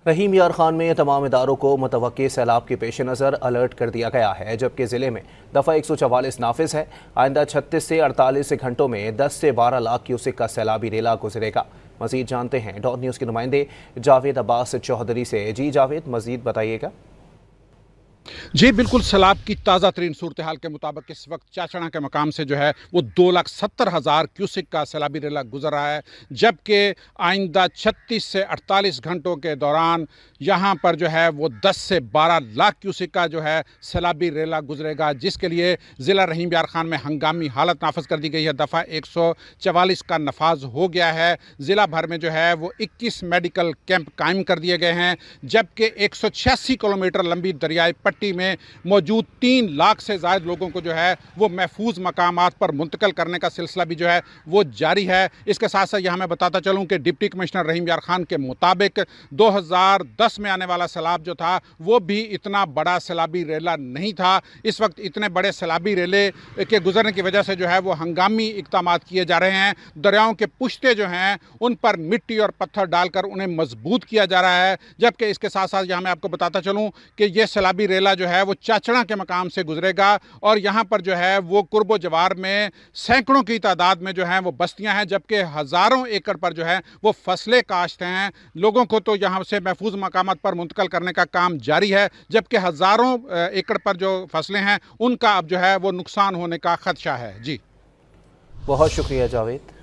रहीम यार खान में तमाम इदारों को मुतवक्की सैलाब के पेश नज़र अलर्ट कर दिया गया है, जबकि ज़िले में दफ़ा 144 नाफिज है। आइंदा 36 से 48 घंटों में 10 से 12 लाख क्यूसेक का सैलाबी रेला गुजरेगा। मजीद जानते हैं डॉट न्यूज़ के नुमाइंदे जावेद अब्बास चौधरी से। जी जावेद, मजीद बताइएगा। जी बिल्कुल, सैलाब की ताज़ा तरीन सूरत हाल के मुताबिक इस वक्त चाचड़ा के मकाम से जो है वो 2,70,000 क्यूसिक का सैलाबी रेला गुजर रहा है, जबकि आइंदा 36 से 48 घंटों के दौरान यहाँ पर जो है वो 10 से 12 लाख क्यूसिक का जो है सैलाबी रेला गुजरेगा, जिसके लिए ज़िला रहीम यार खान में हंगामी हालत नाफज कर दी गई है। दफ़ा 144 का नफाज हो गया है। ज़िला भर में जो है वो 21 मेडिकल कैंप कायम कर दिए गए हैं, जबकि 186 किलोमीटर लंबी दरियाई पट्टी में मौजूद 3 लाख से ज़्यादा लोगों को जो है वो महफूज मकामात पर मुंतकिल करने का सिलसिला भी जो है वो जारी है। इसके साथ साथ यहाँ मैं बताता चलूँ कि डिप्टी कमिश्नर रहीम यार खान के मुताबिक 2010 में आने वाला सैलाब जो था वो भी इतना बड़ा सैलाबी रेला नहीं था। इस वक्त इतने बड़े सैलाबी रेले के गुजरने की वजह से जो है वो हंगामी इक़दाम किए जा रहे हैं। दरियाओं के पुश्ते जो हैं उन पर मिट्टी और पत्थर डालकर उन्हें मजबूत किया जा रहा है, जबकि इसके साथ साथ यहाँ मैं आपको बताता चलूँ कि ये सैलाबी रेला जो है वो चाचड़ा के मकाम से गुजरेगा और यहाँ पर जो है वो कुर्बो जवार में सैकड़ों की तादाद में जो है वो बस्तियां हैं, जबकि हज़ारों एकड़ पर जो है वो फसलें काश्त हैं। लोगों को तो यहाँ से महफूज मकामात पर मुंतकिल करने का काम जारी है, जबकि हज़ारों एकड़ पर जो फसलें हैं उनका अब जो है वो नुकसान होने का खदशा है। जी बहुत शुक्रिया जावेद।